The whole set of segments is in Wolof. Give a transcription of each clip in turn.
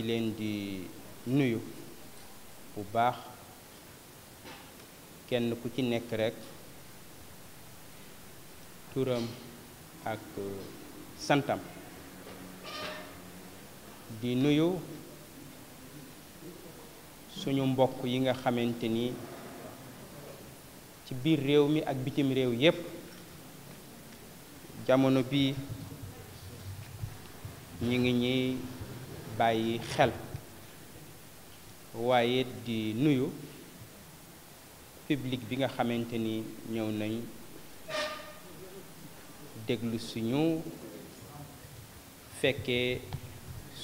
ngi leen di nuyu bu baax kenn ku ci nekk rekk turam ak santam di nuyu suñu mbokk yi nga xamante ni ci biir réew mi ak bitim réew yépp jamono bi ñu ngi ñuy bàyyi xel waaye di nuyu public bi nga xamante ni ñëw nañ déglu suñu fekkee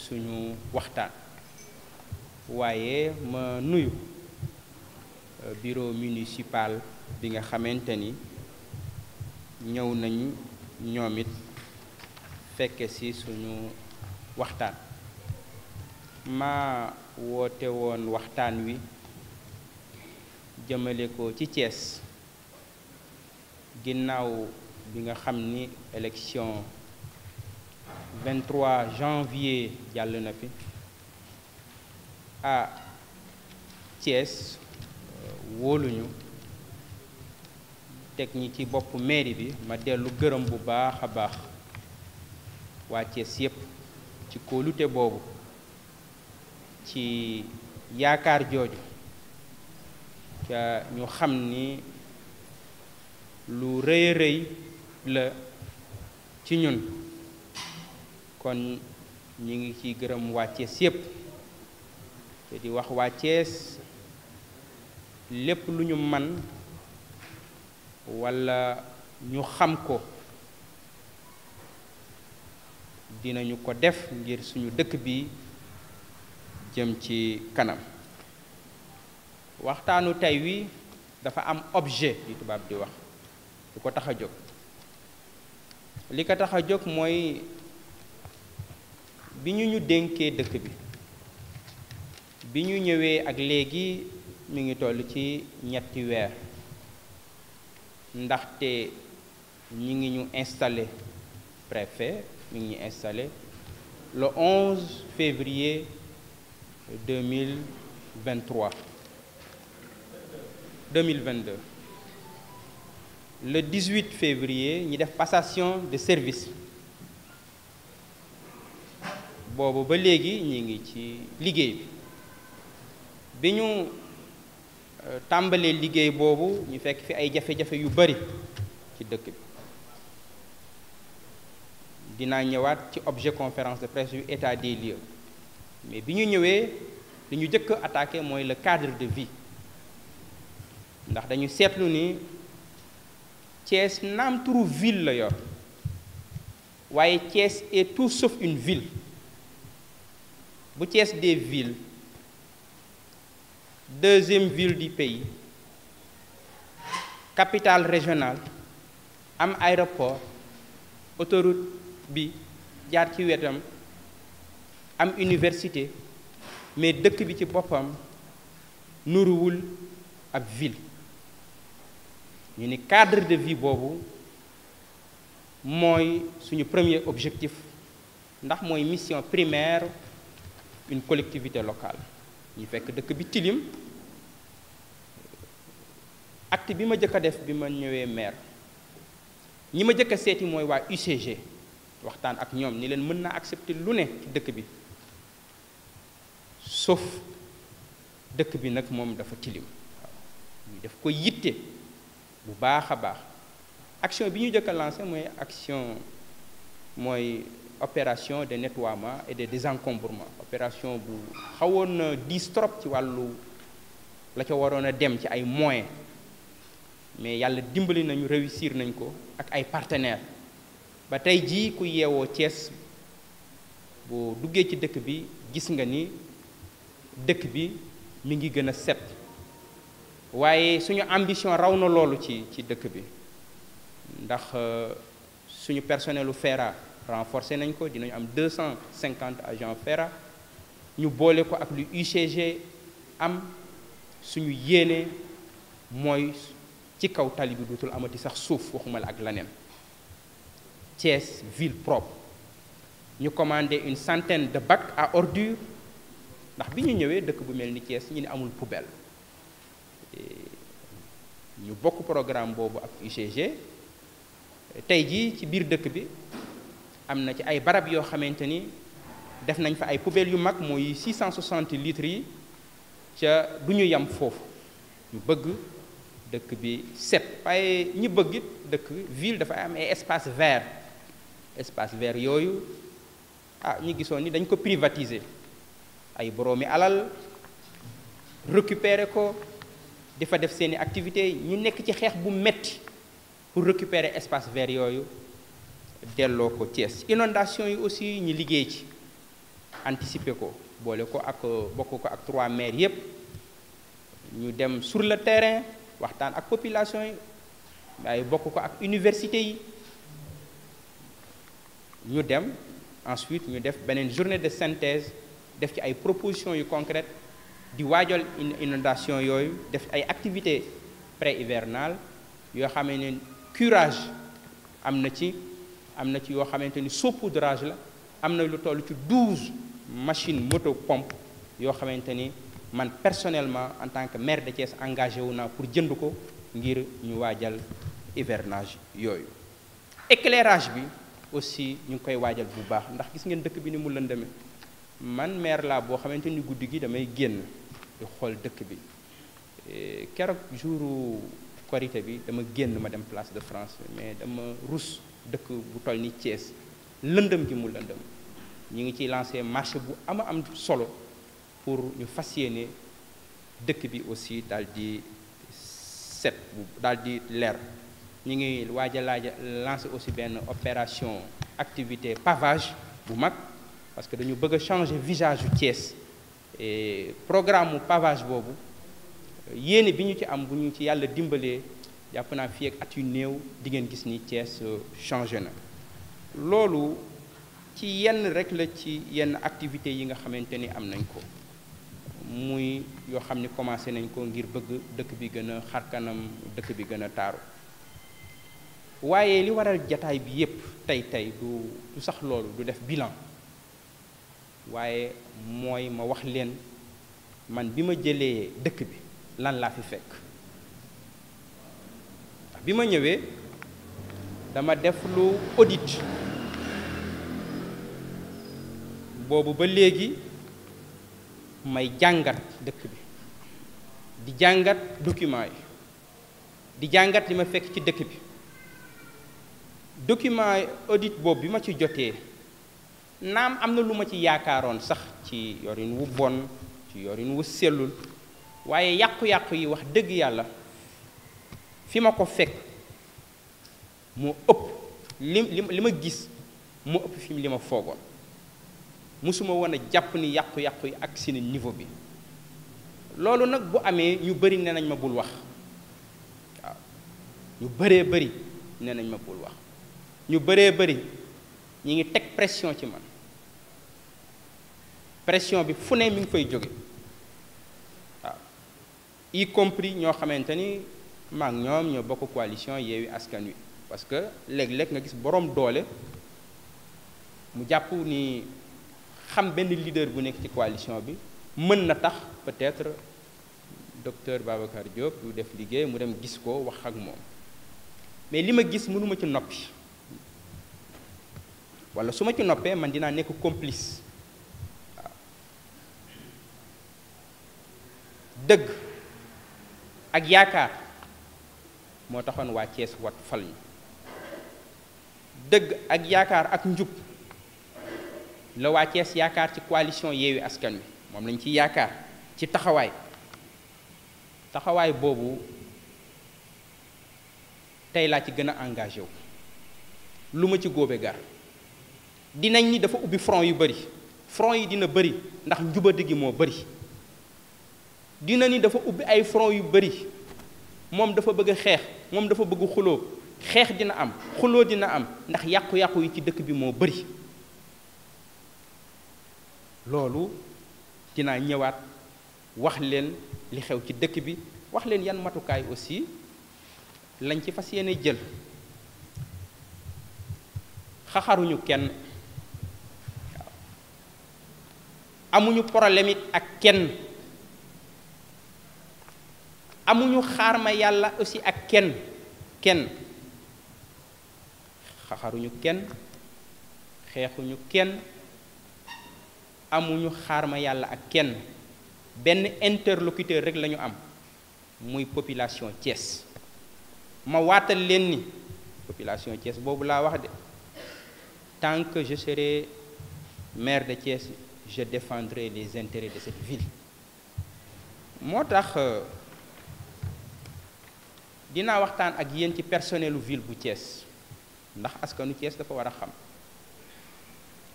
suñu waxtaan waaye ma nuyu bureau municipal bi nga xamante ni ñëw nañ ñoom it fekke ci suñu waxtaan ma woote woon waxtaan wi jëmale ko ci Thiès ginnaaw bi nga xam ni élection 23 janvier jàll na fi Thiès wóoluñu teg ñi ci boppu mairie bi ma dellu gërëm bu baax a baax waa Thiès yépp ci kóolute boobu ci yaakaar jooju ca ñu xam ni lu rëy a rëy la ci ñun kon ñu ngi ci gërëm waa Thiès yépp te di wax waa Thiès lépp lu ñu man walla ñu xam ko dinañu ko def ngir suñu dëkk bi jëm ci kanam waxtaanu tey wi dafa am objet yu tubaab di wax lu ko tax a jóg li ko tax a jóg mooy bi ñu dénkee dëkk bi ñu ñëwee ak léegi mi ngi toll ci ñetti weer ndaxte ñi ngi ñu installé préfet mi ngi ñu installé le 11 février 2022 le 18 février ñi def passation de service boobu ba léegi ñi ngi ci liggéey bi ñu tàmbalee liggéey boobu ñu fekk fi ay jafe-jafe yu bari ci dëkk bi dinaa ñëwaat ci objet conférence de presse yu état des lieux mais bi ñu ñëwee li ñu jëkk attaqué mooy le cadre de vie ndax dañu seetlu ni Thiès naam turu ville la yor waaye Thiès est tout sauf une ville bu Thiès des villes deuxième ville du pays capitale régionale am aéroport autoroute bi jaar ci wetam am université mais dëkk bi ci boppam nuruwul ab ville ñu ni cadre de vie boobu mooy suñu premier objectif ndax mooy mission primaire une collectivité locale ñu fekk dëkk bi tilim acte bi ma jëkk a def bi ma ñëwee maire ñi ma jëkk a seeti mooy waa UCG waxtaan ak ñoom ni leen mën naa accepter lu ne ci dëkk bi sauf dëkk bi nag moom dafa tilim waaw ñu def ko yitte bu baax a baax action bi ñu jëkk a lancé mooy opération de nettoiement et de désencombrement opération bu xawoon na diis trop ci wàllu la ca waroon a dem ci ay moyens mais yàlla dimbali nañu réussir nañ ko ak ay partenaires ba tey jii ku yeewoo Thiès boo duggee ci dëkk bi gis nga ni dëkk bi mi ngi gën a set waaye suñu ambition raw na loolu ci dëkk bi ndax suñu personnelu FERA renforcé nañ ko dinañu am 250 agents FERA ñu boole ko ak lu UCG am suñu yéene mooy ci kaw tali bi dootul amati sax suuf waxuma la ak leneen Thiès ville propre ñu commandé une centaine de bacs à ordures ndax bi ñu ñëwee dëkk bu mel ni Thiès ñu ne amul poubelle ñu bokk programme boobu ak UCG tey jii ci biir dëkk bi am na ci ay barab yoo xamante ni def nañ fa ay poubelles yu mag mooy 660 litres yi ca du ñu yam foofu ñu bëgg dëkk bi set waaye ñi bëgg it dëkk ville dafa am ay espace vert yooyu ñu gisoon ni dañ ko privatiser ay boroomi alal récupérer ko di fa def seeni activités ñu nekk ci xeex bu metti pour récupérer espace vert yooyu delloo ko Thiès inondation yi aussi ñu liggéey ci anticiper ko boole ko ak bokk ko ak 3 maires yépp ñu dem sur le terrain waxtaan ak population yi waaye bokk ko ak université yi ñu dem ensuite ñu def beneen journée de synthèse def ci ay propositions yu concrètes di waajal inondation yooyu def ay activités pré-hivernales yoo xam ne curage am na ci yoo xamante ni saupoudrage la am na lu toll ci 12 machines moto pompe yoo xamante ni man personnellement en tant que maire de Thiès engagé wu naa pour jënd ko ngir ñu waajal hivernage yooyu. éclairage bi aussi ñu ngi koy waajal bu baax ndax gis ngeen dëkk bi ni mu lëndëme man maire laa boo xamante ni guddi gi damay génn di xool dëkk bi keroog jouru Korité bi dama génn ma dem place de France mais dama rus dëkk bu toll ni Thiès lëndëm gi mu lëndëm ñu ngi ciy lancé marché bu am solo pour ñu fas yéene dëkk bi aussi daal di set daal di leer ñu ngi waaj a lancé aussi benn opération activité pavage bu mag parce que dañu bëgg a changer visage yu Thiès et programme mu pavage boobu yéene bi ñu ci am bu ñu ci yàlla dimbalee jàpp naa fii ak at yu néew di ngeen gis ni Thiès changé na loolu ci yenn rek la ci yenn activités yi nga xamante ni am nañ ko muy yoo xam ni commencé nañ ko ngir bëgg dëkk bi gën a xarkanam dëkk bi gën a taaru waaye li waral jataay bi yépp tey du sax loolu du def bilan waaye mooy ma wax leen man bi ma jëlee dëkk bi lan laa fi fekk bi ma ñëwee dama def lu audit boobu ba léegi may jàngat dëkk bi di jàngat document yi di jàngat li ma fekk ci dëkk bi document audit boobu bi ma ci jotee naam am na lu ma ci yaakaaroon sax ci yorin wu bon ci yorin wu sellul waaye yàqu-yàqu yi wax dëgg yàlla fi ma ko fekk moo ëpp li ma gis moo ëpp fi li ma foogoon musuma woon a jàpp ni yàqu-yàqu yi ak seen niveau bi loolu nag bu amee ñu bari nee nañ ma bul wax waaw ñu bëree bëri nee nañ ma bul wax ñu bëree bëri ñi ngi teg pression ci man pression bi fu ne mi ngi fay jóge waaw y compris ñoo xamante ni maak ñoom ñoo bokk coalition Yewwi Askan Wi parce que léeg-léeg nga gis boroom doole mu jàpp ni xam benn leader bu nekk ci coalition bi mën na tax peut-être docteur Babacar Diop du def liggéey mu dem gis ko wax ak moom mais li ma gis mënuma ci noppi walla su ma ci noppee man dinaa nekk complice waaw dëgg ak yaakaar moo taxoon waa Thiès wat fal ñu dëgg ak yaakaar ak njub la waa Thiès yaakaar ci coalition Yewwi Askan Wi moom lañ ci yaakaar ci taxawaay boobu tey laa ci gën a engagé wu lu ma ci góobe gar dinañ ni dafa ubbi front yu bari front yi dina bari ndax njubadi gi moo bari dina ni dafa ubbi ay front yu bari moom dafa bëgg xeex moom dafa bëgg xuloo xeex dina am xuloo dina am ndax yàqu-yàqu yi ci dëkk bi moo bari loolu dinaa ñëwaat wax leen li xew ci dëkk bi wax leen yan matukaay aussi lañ ci fas yéene jël xaxaruñu kenn amuñu problème it ak kenn, amuñu xaar ma yàlla aussi ak kenn xaxaruñu kenn, xeexuñu kenn, amuñu xaar ma yàlla ak kenn. benn interlocuteur rek la ñu am, muy population Thiès. ma waatal leen ni population Thiès boobu laa wax de, tant que je serai maire de Thiès, je défendrai les intérêts de cette ville. moo tax dinaa waxtaan ak yéen ci personnelu ville bu Thiès, ndax askanu Thiès dafa war a xam,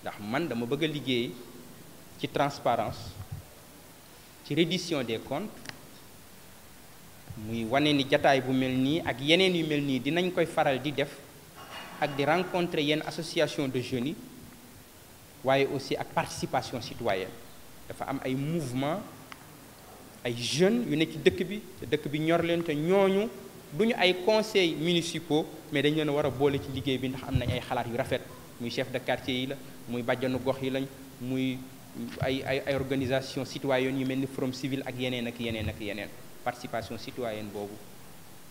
ndax man dama bëgg a liggéey ci transparence, ci reddition des comptes, muy wane ni jataay bu mel nii ak yeneen yu mel nii dinañ koy faral di def, ak di rencontrer yenn association de jeunes yi, waaye aussi ak participation citoyenne. dafa am ay mouvement, ay jeunes yu nekk ci dëkk bi te dëkk bi ñor leen, te ñooñu duñu ay conseils municipaux, mais dañ leen a war a boole ci liggéey bi, ndax am nañ ay xalaat yu rafet, muy chef de quartier yi la, muy bàjjanu gox yi lañ, muy ay organisation citoyenne yu mel ni Forum Civil ak yeneen ak yeneen ak yeneen. participation citoyenne boobu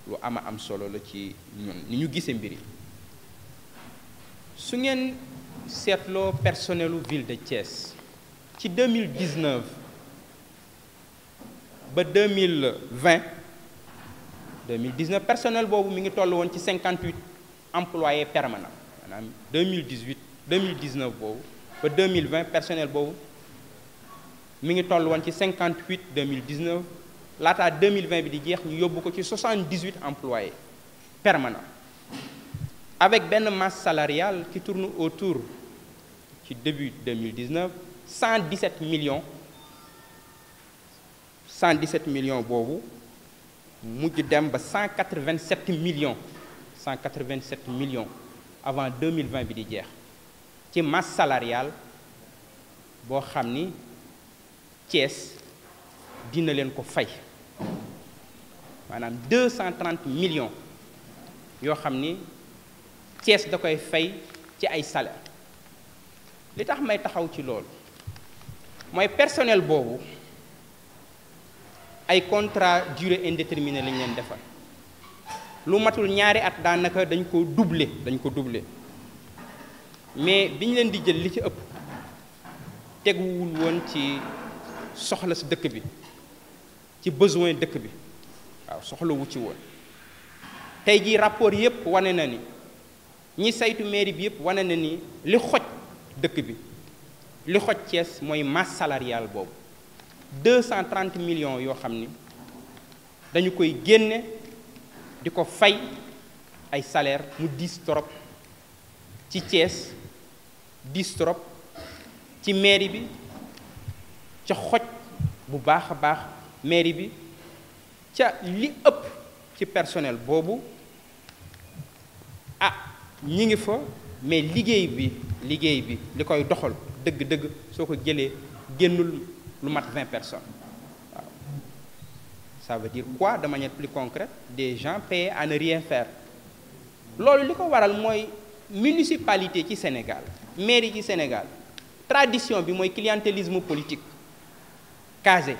lu am solo la ci ñun ni ñu gisee mbir yi. su ngeen seetloo personnelu ville de Thiès ci 2019 ba 2019 personnel boobu mi ngi toll woon ci 58 employés permanents. maanaam 2019 boobu ba 2020 personnel boobu mi ngi toll woon ci 58 2019 laataa 2020 bi di jeex ñu yóbbu ko ci 78 employés permanents, avec benn masse salariale qui tourne autour ci début 2019 117 millions boobu mujj dem ba 187 millions avant 2020 bi di jeex ci masse salariale boo xam ni Thiès dina leen ko fay, maanaam 230 millions yoo xam ni Thiès da koy fay ci ay salaire. li tax may taxaw ci loolu mooy personnel boobu ay contrat durée indéterminée lañ leen defal, lu matul ñaari at daanaka dañ ko doubler mais bi ñu leen di jël li ci ëpp teguwul woon ci soxla si dëkk bi, ci besoin dëkk bi, waaw soxlawu ci woon. tey jii rapport yépp wane na ni, ñi saytu mairie bi yépp wane na ni li xoj dëkk bi, li xoj Thiès mooy masse salariale boobu 230 millions yoo xam ni dañu koy génne di ko fay ay salaire mu diis trop ci Thiès, diis trop ci mairie bi, ca xoj bu baax a baax mairie bi, ca li ëpp ci personnel boobu ñi ngi fa, mais liggéey bi li koy doxal dëgg-dëgg soo ko jëlee génnul lu mat 20 personnes. waaw ça veut dire quoi de manière plus concrète? Des gens payés à ne rien faire. loolu li ko waral mooy municipalité ci Sénégal, mairie ci Sénégal, tradition bi mooy clientélisme politique. Casé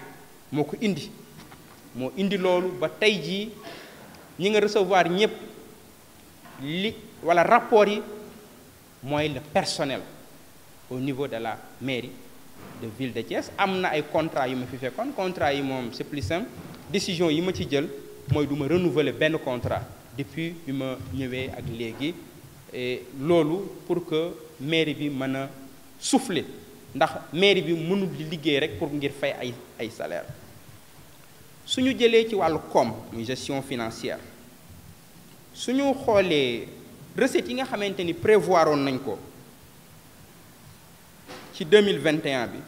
moo ko indi loolu ba tey jii ñi nga recevoir ñëpp wala rapport yi mooy le personnel au niveau de la mairie de ville de Thiès. am na ay contrat yu ma fi fekkoon, contrat yi moom c'est plus simple, décision yi ma ci jël mooy du ma renouveler benn contrat depuis bi ma ñëwee ak léegi, et loolu pour que mairie bi mën a souffler, ndax mairie bi mënul di liggéey rek pour ngir fay ay salaire. suñu jëlee ci wàllu koom muy gestion financière, suñu xoolee recettes yi nga xamante ni prévoiroon nañ ko ci 2021 bi,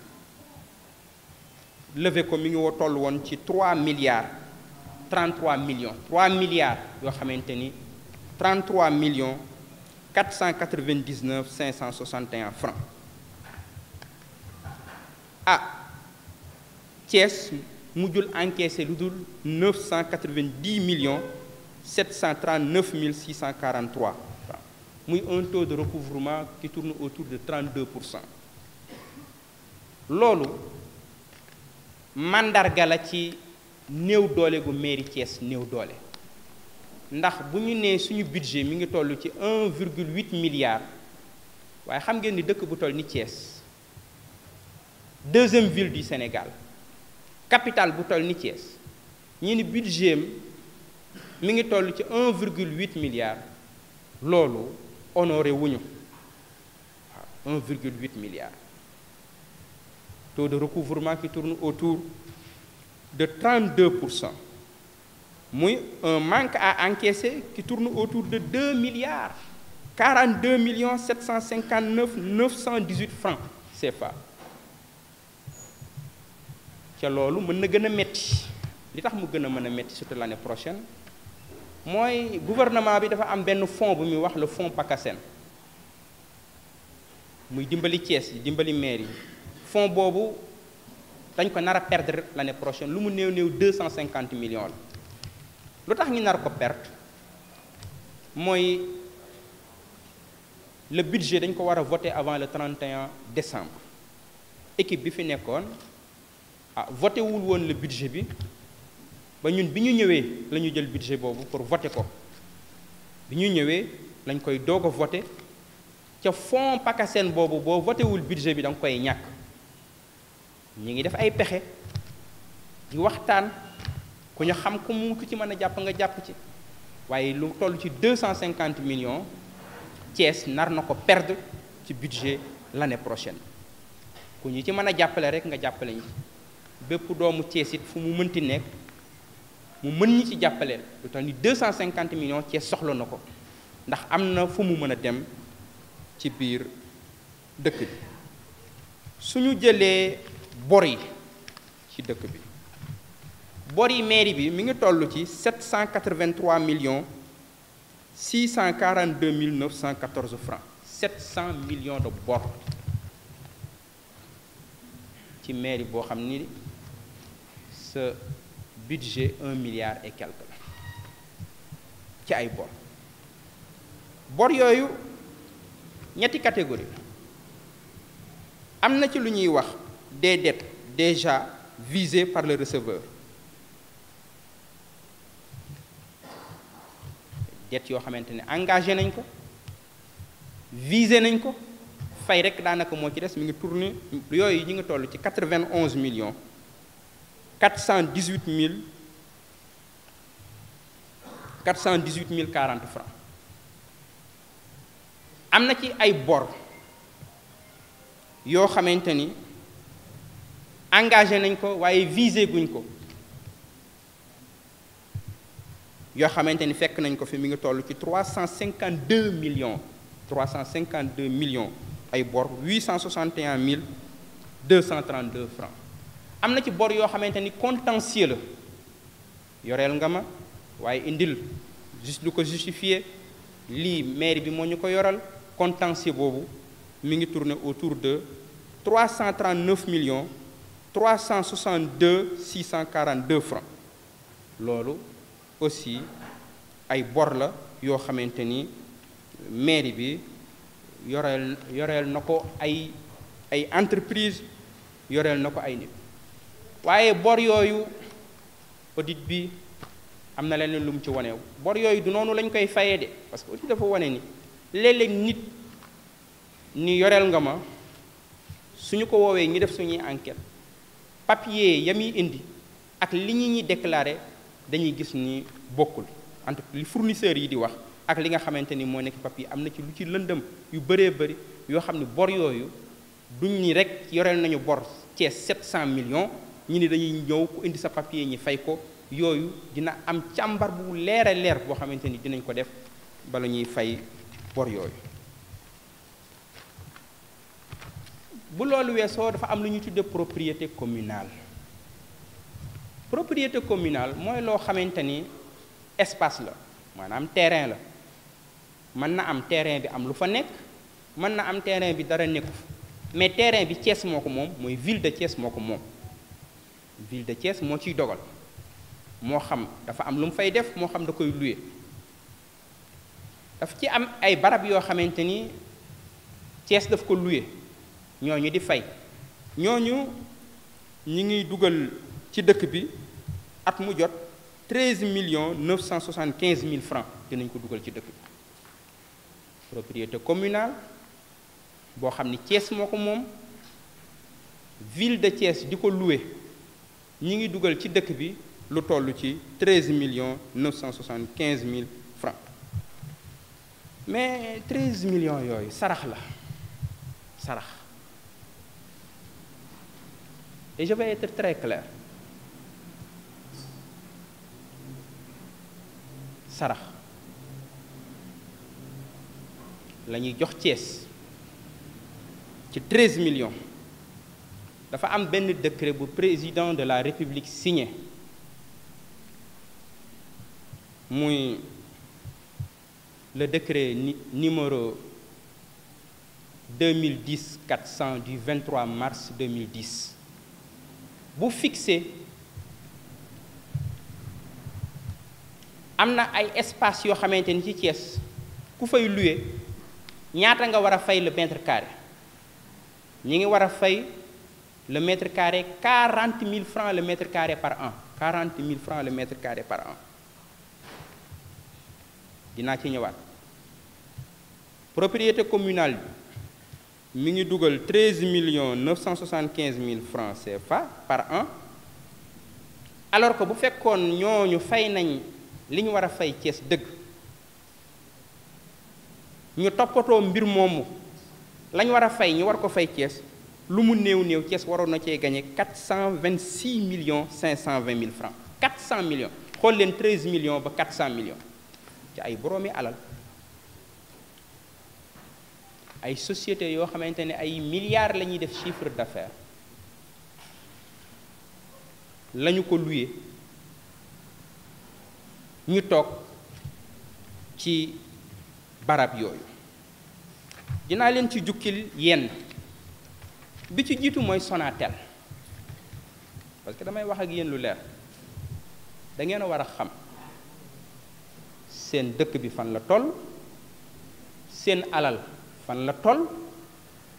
levé ko mi ngi toll woon ci 3 milliards 33 millions yoo xamante ni 33 millions 499 561 francs. Thiès mujjul encaissé lu dul 990 millions 739 643 francs, muy un taux de recouvrement qui tourne autour de 32%. loolu màndarga la ci néew doole gu mairie Thiès néew doole ndax bu ñu nee suñu budget mi ngi toll ci 1,8 milliard waaye xam ngeen ni dëkk bu toll ni Thiès deuxième ville du Sénégal capitale bu toll ni Thiès ñi ni budget mi ngi toll ci 1,8 milliard loolu honoré wuñu waaw 1,8 milliard taux de recouvrement qui tourne autour de 32%. Muy un manque à encaisser qui tourne autour de 2 milliards 42 759 918 francs CFA ca loolu mën na gën a metti li tax mu gën a mën a metti surtout l'année prochaine mooy gouvernement bi dafa am benn fonds bu muy wax le fonds PACASEN muy dimbali Thiès yi dimbali maire yi fonds boobu dañ ko nar a perdre l'année prochaine lu mu néew néew 250 millions la lu tax ñu nar ko perte mooy le budget dañ ko war a voter avant le 31 décembre équipe bi fi nekkoon voté wul woon le budget bi ba ñun bi ñu ñëwee la ñu jël budget boobu pour voter ko bi ñu ñëwee lañ koy doog a voter ca fonds PACASEN boobu boo voté wul budget bi da nga koy ñàkk ñi ngi def ay pexe di waxtaan ku ñu xam ku mu ku ci mën a jàpp nga jàpp ci waaye lu toll ci 250 millions Thiès nar na ko perdre ci budget l'année prochaine ku ñu ci mën a jàppale rek nga jàppale ñi bépp doomu Thiès it fu mu mënti nekk mu mën ñi ci jàppaleel lu tax ni 250 millions Thiès soxla na ko ndax am na fu mu mën a dem ci biir dëkk bi suñu jëlee bor yi ci dëkk bi bor yi mairie bi mi ngi toll ci 783 millions 642 914 francs 700 millions de bor ci mairie boo xam ni sa budget 1 milliard et quelque la ci ay bor yooyu ñetti catégorie am na ci lu ñuy wax des dettes déjà visées par le receveur dettes yoo xamante ne engagé nañ ko visé nañ ko fay rek daanaka moo ci des mi ngi tourné yooyu ñu ngi toll ci 91 millions 418 000 40 francs am na ci ay bor yoo xamante ni engagé nañ ko waaye visé guñ ko yoo xamante ni fekk nañ ko fi mi ngi toll ci 352 millions ay bor 861 232 francs am na ci bor yoo xamante ni contentieux la yoreel nga ma waaye indil juste lu ko justifié lii mairie bi moo ñu ko yoral contentieux boobu mi ngi tourner autour de 339 362 642 francs loolu aussi ay bor la yoo xamante ni mairie bi yoreel na ko ay entreprise yoreel na ko ay nit waaye bor yooyu audit bi am na leneen lu mu ci wane bor yooyu du noonu lañ koy fayee de parce que audit dafa wane ni léeg-léeg nit ni yoreel nga ma suñu ko woowee ñu def suñuy enquête papier ya muy indi ak li ñuy déclaré dañuy gis ni bokkul entre li fournisseurs yi di wax ak li nga xamante ni moo nekk papier am na ci lu ci lëndëm yu bëree bëri yoo xam ne bor yooyu duñ ni rek yoreel nañu bor Thiès 700 millions ñu ni dañuy ñëw ku indi sa papier ñi fay ko yooyu dina am càmbar bu leer a leer boo xamante ni dinañ ko def bala ñuy fay bor yooyu. bu loolu weesoo dafa am lu ñu tuddee propriété communale propriété communale mooy loo xamante ni espace la maanaam terrain la mën na am terrain bi am lu fa nekk mën na am terrain bi dara nekku fa mais terrain bi Thiès moo ko moom mooy ville de Thiès moo ko moom ville de Thiès moo ciy dogal moo xam dafa am lu mu fay def moo xam da koy louer daf ci am ay barab yoo xamante ni Thiès daf ko louer ñooñu di fay ñooñu ñi ngi dugal ci dëkk bi at mu jot 13 975 000 francs dinañ ko dugal ci dëkk bi propriété communale boo xam ni Thiès moo ko moom ville de Thiès di ko loué ñi ngi dugal ci dëkk bi lu toll ci 13 975 000 francs mais 13 millions yooyu sarax la sarax et je vais être très clair sarax la ñuy jox Thiès ci 13 millions dafa am benn décret bu président de la République signé muy le décret numéro 2010-400 du 23 mars 2010 bu fixé am na ay espace yoo xamante ni ci Thiès ku fay louer ñaata nga war a fay le mètre carré ñi ngi war a fay le mètre carré 40 000 francs le mètre carré par an 40 000 francs le mètre carré par an dinaa ci ñëwaat propriété communale bi mi ngi dugal 13 975 000 francs CFA par an alors que bu fekkoon ñooñu fay nañ li ñu war a fay Thiès dëgg ñu toppatoo mbir moomu la ñu war a fay ñu war ko fay Thiès lu mu néew néew Thiès waroon na cee gagné 426 520 000 francs 400 millions xool leen 13 millions ba 400 millions ci ay boroomi alal ay sociétés yoo xamante ne ay milliards la ñuy def chiffre d'affaires la ñu ko loué ñu toog ci barab yooyu dinaa leen ci jukkil yenn bi ci jiitu mooy Sonatel parce que damay wax ak yéen lu leer da ngeen a war a xam seen dëkk bi fan la toll seen alal fan la toll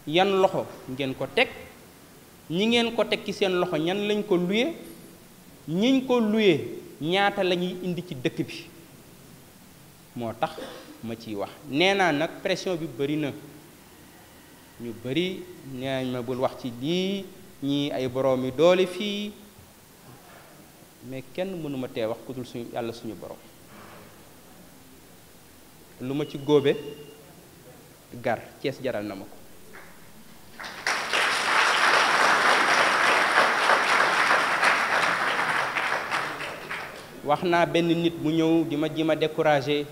yan loxo ngeen ko teg ñi ngeen ko teg ci seen loxo ñan lañ ko luye ñiñ ko luye ñaata la ñuy indi ci dëkk bi moo tax ma ciy wax nee naa nag pression bi bëri na ñu bëri nee ma bul wax ci lii ñii ay borom yi doole fii mais kenn mënuma tee wax ku dul suñu yàlla suñu borom lu ma ci góobe gar Thiès jaral na ma ko wax naa benn nit mu ñëw di ma découragé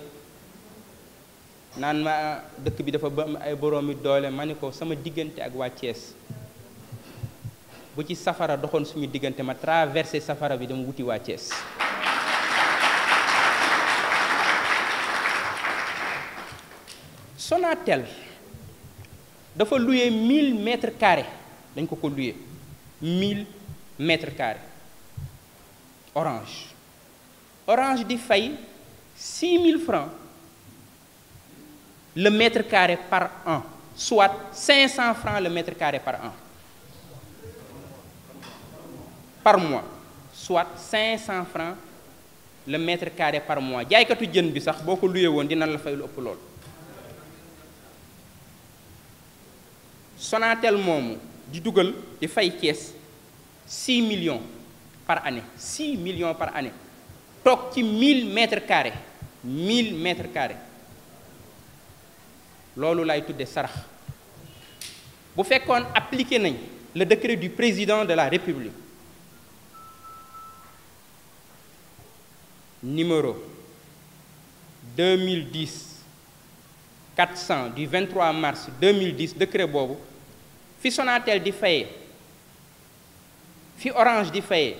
naan ma dëkk bi dafa ba ay boroomi doole ma ni ko sama diggante ak waa Thiès bu ci safara doxoon suñu diggante ma traversé safara bi dama wuti waa Thiès Sonatel dafa loué 1000 mètres carrés dañ ko loué 1000 mètres carrés Orange di fay 6 000 francs le mètre carré par an soit 500 francs le mètre carré par an par mois soit 500 francs le mètre carré par mois jaaykatu jën bi sax boo ko loué woon dina la fay lu ëpp lool Sonatel moomu di dugal di fay Thiès 6 millions par année 6 millions par année toog ci 1000 mètres carrés 1000 mètres carrés loolu lay tudde sarax bu fekkoon appliqué nañ le décret du président de la République numéro 2010-400 du 23 mars 2010 décret boobu fi Sonatel di fayee fi Orange di fayee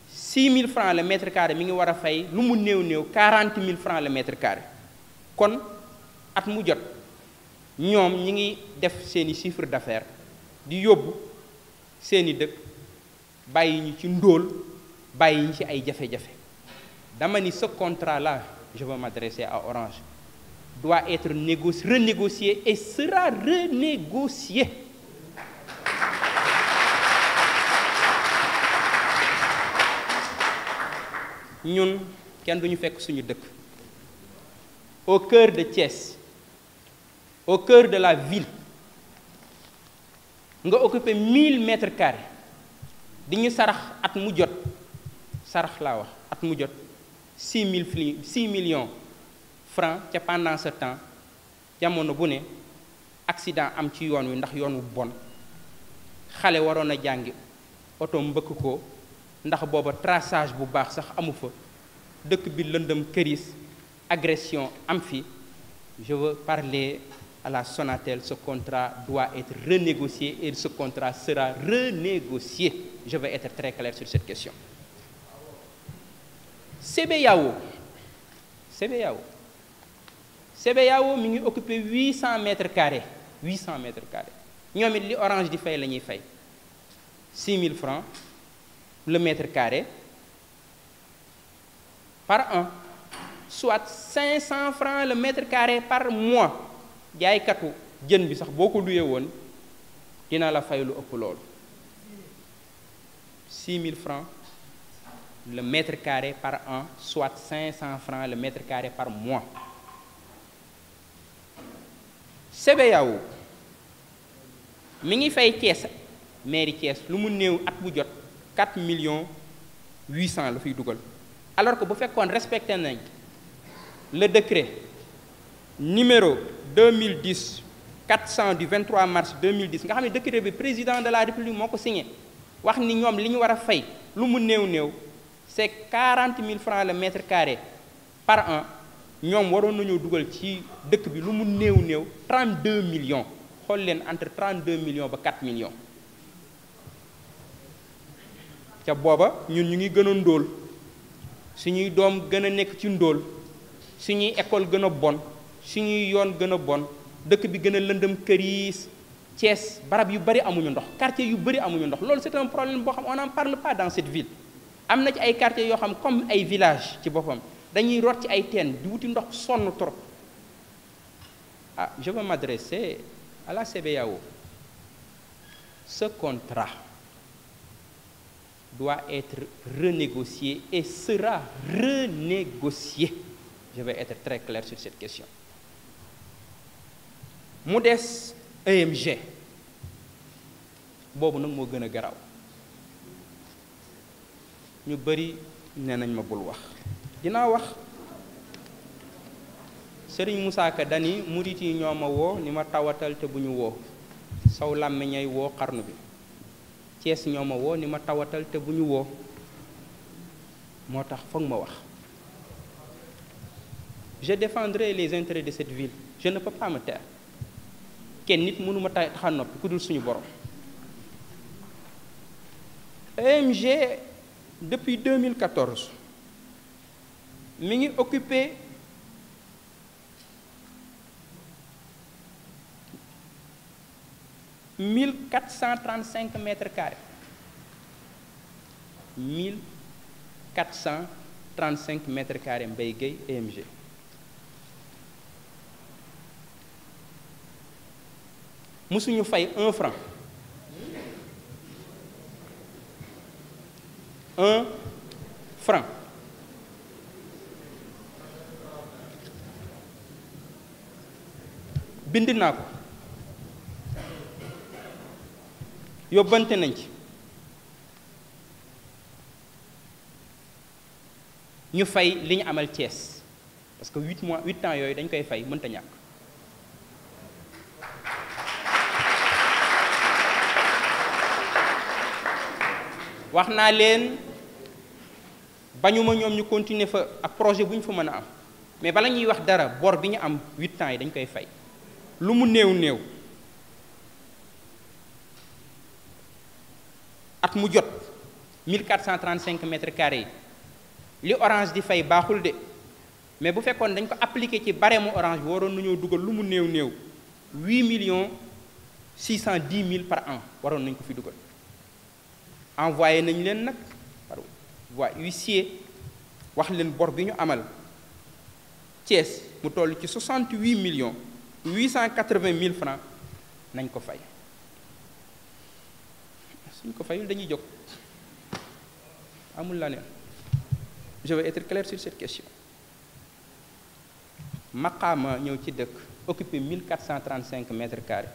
6 000 francs le mètre carré mi ngi war a fay lu mu néew néew 40 000 francs le mètre carré kon at mu jot ñoom ñi ngi def seeni chiffre d'affaires di yóbbu seeni dëkk bàyyi ñu ci ndóol bàyyi ñu ci ay jafe-jafe dama ni ce contrat là je veux m'adresser à Orange doit être renégocié et sera renégocié ñun kenn duñu fekk suñu dëkk au cœur de Thiès, au cœur de la ville nga occupé 1000 mètres carrés di ñu sarax at mu jot sarax laa wax at mu jot 6 millions francs ca pendant ce temps jamono bu ne accident am ci yoon wi ndax yoon wu bon xale waroon a jàngi oto mbëkk ko ndax booba traçage bu baax sax amu fa dëkk bi lëndëm këris agression am fi. Je veux parler à la Sonatel, ce contrat doit être renégocié et ce contrat sera renégocié. Je vais être très clair sur cette question. CBAO mi ngi occupé 800 mètres carrés 800 mètres carrés ñoom it li Orange di fay la ñuy fay 6 000 francs le mètre carré par an, soit 500 francs le mètre carré par mois. jaaykatu jën bi sax boo ko luyee woon dina la fay lu ëpp loolu 6 000 francs le mètre carré par an, soit 500 francs le mètre carré par mois. CBAO mi ngi fay Thiès mairie Thiès lu mu néew at bu jot 4 millions 800 la fiy dugal, alors que bu fekkoon respecté nañ le décret numéro 2010 400 du 23 mars 2010 nga xam ne décret bi président de la République moo ko signé wax ni ñoom li ñu war a fay lu mu néew c'est 40 000 francs le mètre carré par an. ñoom waroon nañoo dugal ci dëkk bi lu mu néew 32 millions xool leen entre 32 millions ba 4 millions ca booba ñun ñu ngi gën a ndóol suñuy doom gën a nekk ci ndóol suñuy école gën a bon suñuy yoon gën a bon dëkk bi gën a lëndëm këriis Thiès barab yu bari amuñu ndox quartier yu bari amuñu ndox loolu c'est un problème boo xam on n'en parle pas dans cette ville. am na ci ay quartiers yoo xam comme ay villages ci boppam dañuy rot ci ay teen di wuti ndox sonn trop. Je veux m'adresser à la CBAO. Ce contrat doit être renégocié et sera renégocié. Je vais être très clair sur cette question. mu des EMG boobu nag moo gën a garaaw ñu bari nee nañ ma bul wax dinaa wax. Sëriñ Moussa Ka dani murit yi ñoo ma woo ni ma tawatal te bu ñu woo saw làmmiñay woo xarnu bi Cees ñoo ma woo ni ma tawatal te bu ñu woo moo tax foog ma wax. Je défendrai les intérêts de cette ville, je ne peux pas me taire. kenn nit mënu ma taxa noppi ku dul suñu borom. EMG depuis 2014 mi ngi occupé 1435 mètres carrés 1435 mètres carrés Mbaye Gueye EMG. musuñu fay 1 franc 1 franc bind naa ko yóbbante nañ ci ñu fay li ñu amal Thiès parce que 8 ans yooyu dañ koy fay mënta ñàkk. wax naa leen bañuma ñoom ñu continuer fa ak projet bu ñu fa mën a am mais bala ñuy wax dara bor bi ñu am 8 ans yi dañ koy fay lu mu néew at mu jot 1435 mètres carrés yi li Orange di fay baaxul de mais bu fekkoon dañ ko appliqué ci barème Orange bi waroon nañoo dugal lu mu néew 8,610,000 par an waroon nañ ko fi dugal. envoyé nañ leen nag par voie huissier wax leen bor bi ñu amal Thiès mu toll ci 68,880,000 francs nañ ko fay suñ ko fayul dañuy jóg amul la neen je veux être clair sur cette question. Maqaama ñëw ci dëkk occupé 1435 mètres carrés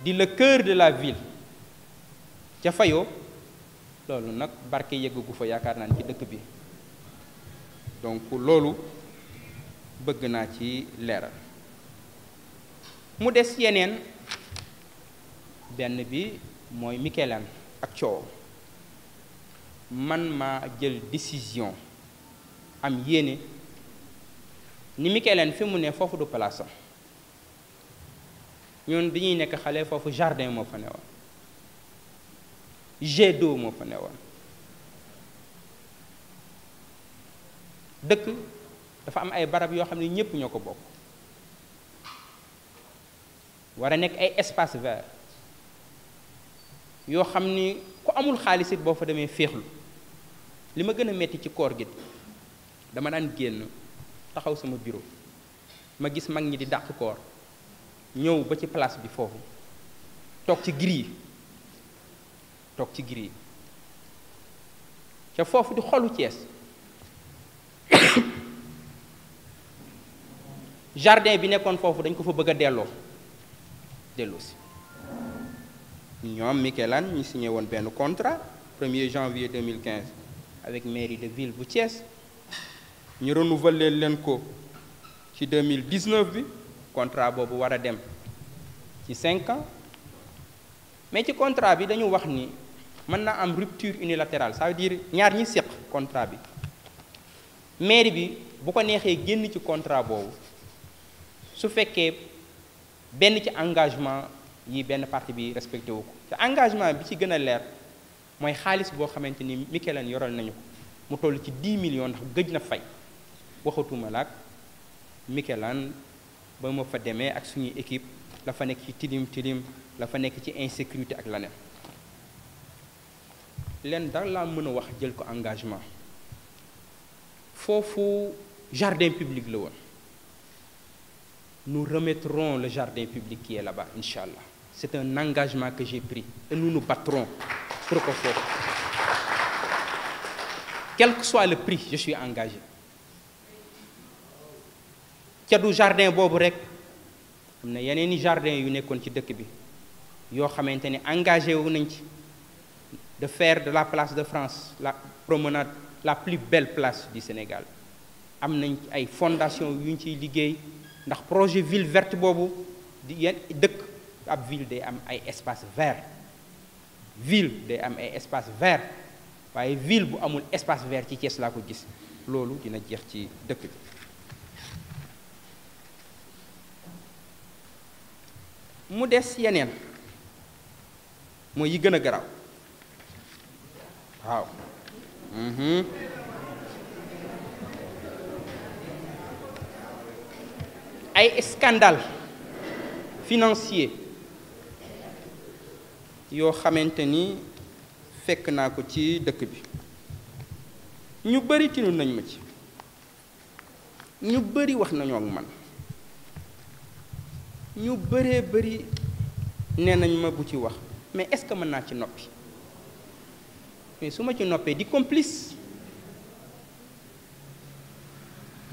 di le cœur de la ville ca Fayoo loolu nag barke yeggagu fa yaakaar naa ci dëkk bi donc loolu bëgg naa ci leeral. mu des yeneen benn bi mooy Mikelaan ak coow man maa jël décision am yéene ni Mikelaan fi mu ne foofu du place am ñun dañuy nekk xale foofu jardin moo fa newoon jet d'eau moo fa newoon dëkk dafa am ay barab yoo xam ne ñépp ñoo ko bokk war a nekk ay espace vert yoo xam ni ku amul xaalis it boo fa demee féexlu li ma gën a metti ci koor gi dama daan génn taxaw sama bureau ma gis mag ñi di dàq koor ñëw ba ci place bi foofu toog ci gris yi ca foofu di xolu Cees jardin bi nekkoon foofu dañ ko fa bëgg a delloo si ñoom Mikelaan ñu signé woon benn contrat 1er janvier 2015 avec mairie de ville bu Thiès ñu renouveler leen ko ci 2019 bi contrat boobu war a dem ci 5 ans mais ci contrat bi dañu wax ni mën na am rupture unilatérale ça veut dire ñaar ñi séq contrat bi mairie bi bu ko neexee génn ci contrat boobu su fekkee benn ci engagement yi benn partie bi respecté wu ko te engagement bi ci gën a leer mooy xaalis boo xamante ni Mikelaan yoral nañu ko mu toll ci 10 millions ndax gëj na fay waxatuma la ak Mikelaan ba ma fa demee ak suñuy équipe la fa nekk ci tilim la fa nekk ci insécurité ak leneen leen dara laa mën a wax jël ko engagement foofu jardin public la woon. Nous remettrons le jardin public qui est là-bas, Inch'Allah. C'est un engagement que j'ai pris et nous nous battrons pour que foofu quel que soit le prix je suis engagé ca du jardin boobu rek am na yeneen i jardin yu nekkoon ci dëkk bi yoo xamante ne engagé wu nañ ci de faire de la place de France la promenade la plus belle place du Sénégal am nañ ay fondation yu ñu ciy liggéey ndax projet ville verte boobu di yenn dëkk ab ville day am ay espace vert ville day am ay espace vert waaye ville bu amul espace vert ci Thiès laa ko gis loolu dina jeex ci dëkk bi mu des yeneen mooy yi gën a garaaw waaw ay scandale financier yoo xamante ni fekk naa ko ci dëkk bi ñu bari tinu nañ ma ci ñu bari wax nañoo ak man ñu bëree bari nee nañ ma bu ci wax mais est-ce que mën naa ci noppi mais su ma ci noppee di complice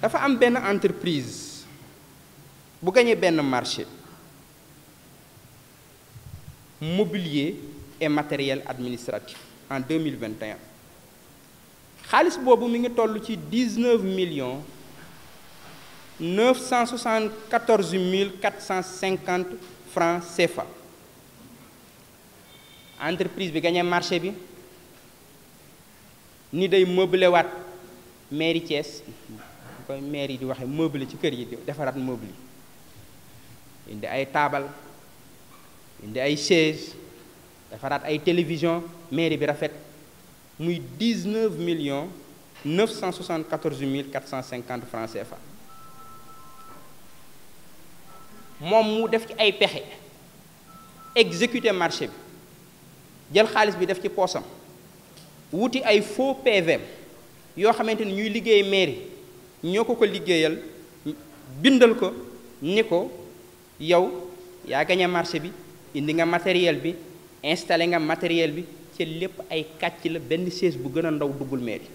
dafa am benn entreprise bu gañee benn marché mobilier et matériel administratif en 2021 xaalis boobu mi ngi toll ci 19 millions 974 450 francs CFA entreprise bi gañee marché bi ni day meubler waat mairie Thiès koy mairie di waxe meubler ci kër yi defaraat meuble yi indi ay taabal indi ay chaise defaraat ay télévision mairie bi rafet muy 19 millions 974 450 francs CFA moom mu def ci ay pexe exécuter marché bi jël xaalis bi def ci poosam wuti ay faux PV yoo xamante ni ñuy liggéey mairie ñoo ko liggéeyal bindal ko ni ko yow yaa gañe marché bi indi nga matériel bi installé nga matériel bi ca lépp ay kàcc la, benn siège bu gën a ndaw duggul mairie.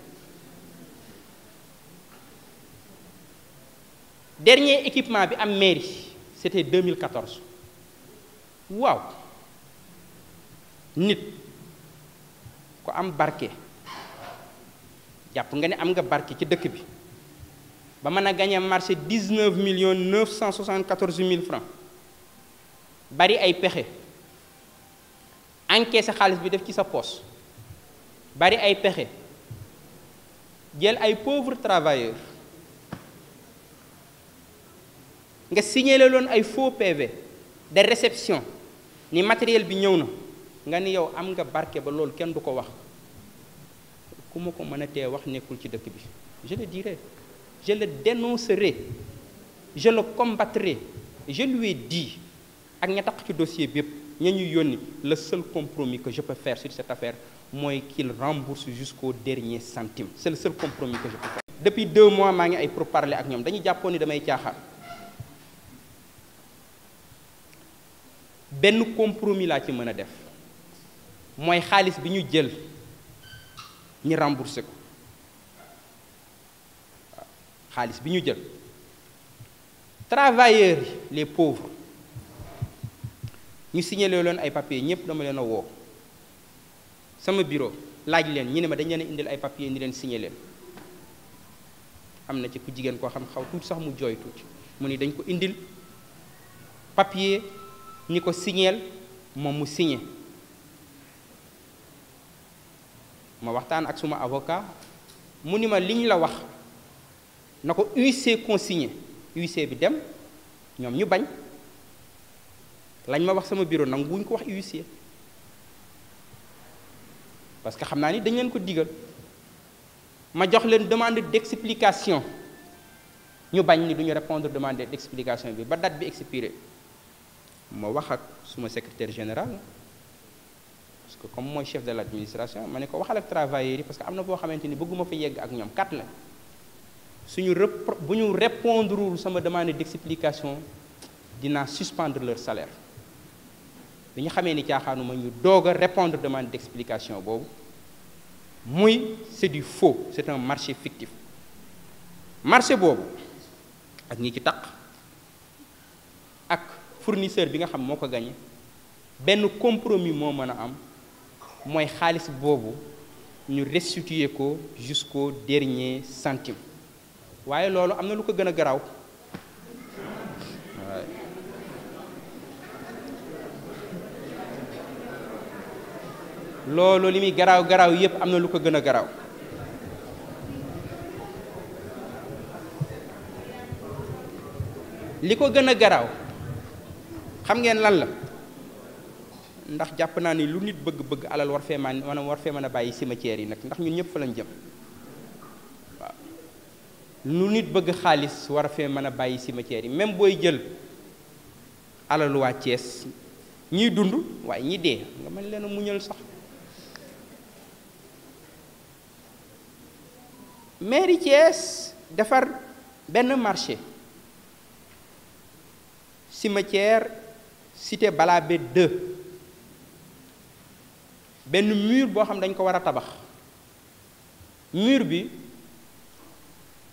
Dernier équipement bi am mairie c'était 2014 waaw nit ko am barke jàpp nga ne am nga barke ci dëkk bi ba mën a gagné marché 19 974 000 francs bari ay pexe encaissé xaalis bi def ci sa poche bari ay pexe jël ay pauvres travailleurs nga signalé loon ay faux PV de réception ni matériel bi ñëw na nga ni yow am nga barke ba loolu kenn du ko wax ku ma ko mën a tee wax nekkul ci dëkk bi. Je le dirai, je le dénoncerai, je le combattrai. Je lui ai dit ak ña tax ci dossier bi yëpp ña ñu yónni le seul compromis que je peux faire sur cette affaire mooy qu'il rembourse jusqu'au dernier centime. C'est le seul compromis que je peux faire. Depuis 2 mois maa ngi ay pourparlers ak ñoom dañu jàppoon ni damay caaxaan. benn compromis laa ci mën a def mooy xaalis bi ñu jël ñi remboursé ko waaw xaalis bi ñu jël travailleurs yi les pauvres ñu signalé leen ay papiers ñëpp dama leen a woo sama bureau laaj leen ñu ne ma dañ leen a indil ay papiers ni leen signé leen am na ci ku jigéen koo xam xaw tuuti sax mu jooy tuuti mu ni dañ ko indil papier ni ko signeel moom mu signé ma waxtaan ak suma avocat mu ni ma liñ la wax na ko huissier consigné huissier bi dem ñoom ñu bañ lañ ma wax sama bureau nangu wuñ ko wax huissier parce que xam naa ni dañ leen ko digal ma jox leen demande d'explication ñu bañ ni duñu répondre demande d'explication bi ba date bi expiré ma wax ak suma secrétaire général parce que comme mooy chef de l'administration ma ne ko waxal ak travailleurs yi parce que am na boo xamante ni bëgguma fa yegg ak ñoom 4 la bu ñu répondrewul sama demande d'explication dinaa suspendre leur salaire bi ñu xamee ni caaxaanuma ñu doog a répondre demande d'explication boobu muy c'est du faux, c'est un marché fictif. Marché boobu ak ñi ci taq ak fournisseur bi nga xam moo ko gagné benn compromis moo mën a am mooy xaalis boobu ñu restituer ko jusqu'au dernier centime waaye loolu am na lu ko gën a garaaw loolu li muy garaaw yépp am na lu ko gën a garaaw li ko gën a garaaw xam ngeen lan la ndax jàpp naa ni lu nit bëgg alal war fee mën a bàyyi cimetière yi nag ndax ñun ñëpp fa lañ jëm waaw lu nit bëgg xaalis war a fee mën a bàyyi cimetière yi même booy jël alalu waa Thiès ñiy dund waaye ñi dee nga mën leen a muñal sax mairie Thiès defar benn marché cimetière cité Balabé 2 benn mur boo xam dañ ko war a tabax mur bi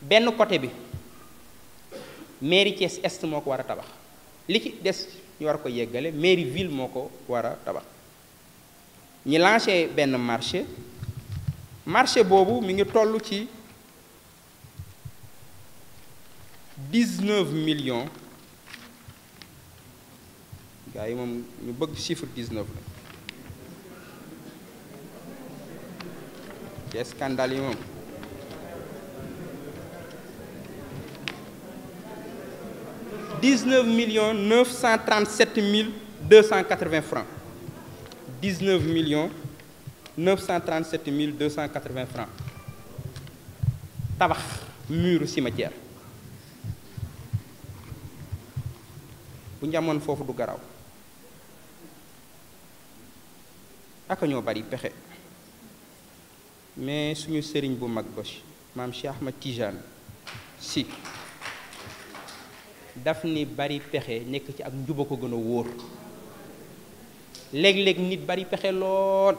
benn côté bi mairie Thiès Est moo ko war a tabax li ci des ñu war ko yeggale mairie ville moo ko war a tabax ñi lancé benn marché boobu mi ngi toll ci 19 millions gars yi moom ñu bëgg chiffre 19 la ci scandale yi moom $19,937,280 francs 19,937,280 francs tabax muru cimetière bu njamoon foofu du garaw aka ñoo bari pexe mais suñu sëriñ bu mag ba maam Cheikh Ahmad Tijane si daf ni bari pexe nekk ci ak njuba ko gën a wóor léeg-léeg nit bari pexe lool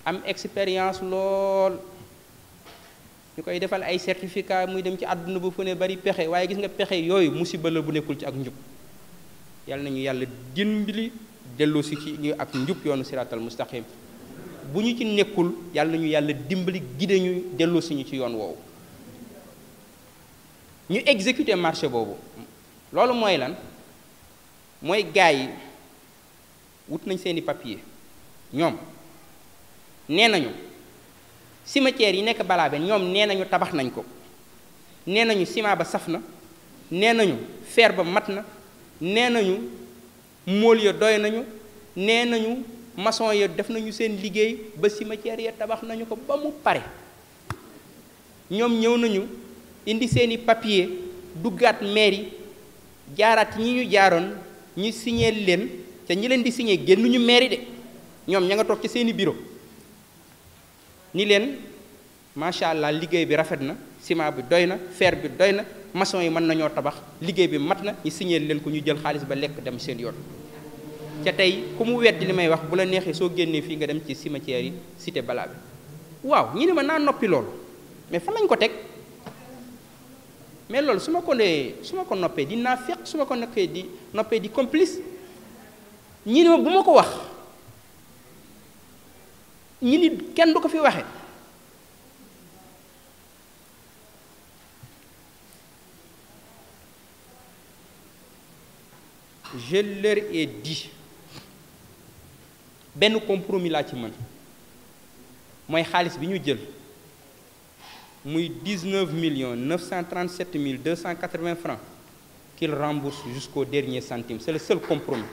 am expérience lool ñu koy defal ay certificat muy dem ci àdduna bu fu ne bari pexe waaye gis nga pexe yooyu musiba la bu nekkul ci ak njub yàlla nañu yàlla dimbali delloo si ci ñu ak njub yoonu siratal mustaqim bu ñu ci nekkul yàlla nañu yàlla dimbali gide ñu delloo si ñu ci yoon woowu ñu exécuter marché boobu loolu mooy lan mooy gars yi wut nañ seeni papier ñoom nee nañu cimetière yi nekk Balabé ñoom nee nañu tabax nañ ko nee nañu ciment ba saf na nee nañu fer ba mat na nee nañu mool ya doy nañu nee nañu maçon ya def nañu seen liggéey ba cimetière ya tabax nañu ko ba mu pare ñoom ñëw nañu indi seeni papier duggaat mairie jaaraat ñi ñu jaaroon ñu signé leen te ñi leen di signé génnuñu mairie de ñoom ña nga toog ci seeni bureau ni leen macha allah liggéey bi rafet na ciment bi doy na fer bi doy na maçon yi mën nañoo tabax liggéey bi mat na ñu signé leen ko ñu jël xaalis ba lekk dem seen yoon ca tey ku mu weddi li may wax bu la neexee soo génnee fii nga dem ci cimetière yi cité Balabé waaw ñi ne ma naa noppi loolu mais fan lañ ko teg mais loolu su ma ko noppee di naafeq su ma ko noppee di complice ñi ne ma bu ma ko wax ñi ni kenn du ko fi waxe je leur ai dit benn compromis laa ci mën mooy xaalis bi ñu jël muy 19 937 280 francs qu'il rembourse jusqu'au dernier centime c'est le seul compromis